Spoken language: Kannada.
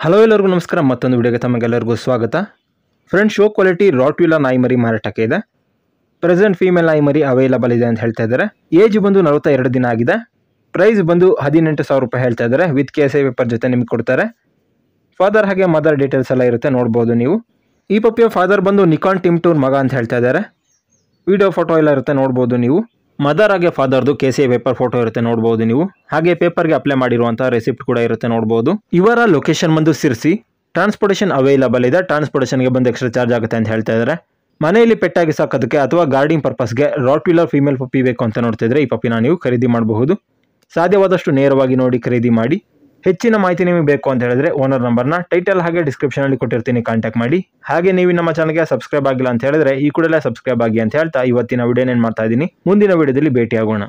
ಹಲೋ ಎಲ್ಲರಿಗೂ ನಮಸ್ಕಾರ. ಮತ್ತೊಂದು ವಿಡಿಯೋಗೆ ತಮಗೆಲ್ಲರಿಗೂ ಸ್ವಾಗತ. ಫ್ರೆಂಡ್ಸ್, ಶೋ ಕ್ವಾಲಿಟಿ ರಾಟ್ವಿಲರ್ ನಾಯಿ ಮರಿ ಮಾರಾಟಕ್ಕೆ ಇದೆ. ಪ್ರೆಸೆಂಟ್ ಫೀಮೇಲ್ ನಾಯಿ ಮರಿ ಅವೈಲಬಲ್ ಇದೆ ಅಂತ ಹೇಳ್ತಾ ಇದ್ದಾರೆ. ಏಜ್ ಬಂದು 42 ದಿನ ಆಗಿದೆ. ಪ್ರೈಸ್ ಬಂದು 18,000 ರೂಪಾಯಿ ಹೇಳ್ತಾ ಇದ್ದಾರೆ. ವಿತ್ KSI ಪೇಪರ್ ಜೊತೆ ನಿಮ್ಗೆ ಕೊಡ್ತಾರೆ. ಫಾದರ್ ಹಾಗೆ ಮದರ್ ಡೀಟೇಲ್ಸ್ ಎಲ್ಲ ಇರುತ್ತೆ, ನೋಡ್ಬೋದು ನೀವು. ಈ ಪಪ್ಪಿಯ ಫಾದರ್ ಬಂದು ನಿಕಾನ್ ಟಿಮ್ ಟೂರ್ ಮಗ ಅಂತ ಹೇಳ್ತಾ ಇದ್ದಾರೆ. ವಿಡಿಯೋ ಫೋಟೋ ಎಲ್ಲ ಇರುತ್ತೆ, ನೋಡ್ಬೋದು ನೀವು. ಮದರ್ ಹಾಗೆ ಫಾದರ್ದು KSI ಪೇಪರ್ ಫೋಟೋ ಇರುತ್ತೆ, ನೋಡ್ಬೋದು ನೀವು. ಹಾಗೆ ಪೇಪರ್ಗೆ ಅಪ್ಲೈ ಮಾಡಿರುವಂತಹ ರೆಸಿಪ್ಟ್ ಕೂಡ ಇರುತ್ತೆ, ನೋಡ್ಬೋದು. ಇವರ ಲೊಕೇಶನ್ ಬಂದು ಸಿರ್ಸಿ. ಟ್ರಾನ್ಸ್ಪೋರ್ಟೇಷನ್ ಅವೈಲಬಲ್ ಇದೆ. ಟ್ರಾನ್ಸ್ಪೋರ್ಟೇಷನ್ಗೆ ಬಂದು ಎಕ್ಸ್ಟ್ರಾ ಚಾರ್ಜ್ ಆಗುತ್ತೆ ಅಂತ ಹೇಳ್ತಾ ಇದ್ದಾರೆ. ಮನೆಯಲ್ಲಿ ಪೆಟ್ಟಾಗಿ ಸಾಕೋದಕ್ಕೆ ಅಥವಾ ಗಾರ್ಡಿಂಗ್ ಪರ್ಪಸ್ಗೆ ರಾಟ್ವಿಲರ್ ಫೀಮೇಲ್ ಪಪ್ಪಿ ಬೇಕು ಅಂತ ನೋಡ್ತಿದ್ರೆ ಈ ಪಪ್ಪಿನ ನೀವು ಖರೀದಿ ಮಾಡಬಹುದು. ಸಾಧ್ಯವಾದಷ್ಟು ನೇರವಾಗಿ ನೋಡಿ ಖರೀದಿ ಮಾಡಿ. ಹೆಚ್ಚಿನ ಮಾಹಿತಿ ನಿಮಗೆ ಬೇಕು ಅಂತ ಹೇಳಿದ್ರೆ ಓನರ್ ನಂಬರ್ನ ಟೈಟಲ್ ಹಾಗೆ ಡಿಸ್ಕ್ರಿಪ್ಷನ್ ಅಲ್ಲಿ ಕೊಟ್ಟಿರ್ತೀನಿ, ಕಾಂಟ್ಯಾಕ್ಟ್ ಮಾಡಿ. ಹಾಗೆ ನೀವು ನಮ್ಮ ಚಾನಲ್ಗೆ ಸಬ್ಸ್ಕ್ರೈಬ್ ಆಗಿಲ್ಲ ಅಂತ ಹೇಳಿದ್ರೆ ಈ ಕೂಡಲೇ ಸಬ್ಸ್ಕ್ರೈಬ್ ಆಗಿ ಅಂತ ಹೇಳ್ತಾ ಇವತ್ತಿನ ವಿಡಿಯೋನ ಏನ್ ಮಾಡ್ತಾ ಇದ್ದೀನಿ. ಮುಂದಿನ ವಿಡಿಯೋದಲ್ಲಿ ಭೇಟಿ ಆಗೋಣ.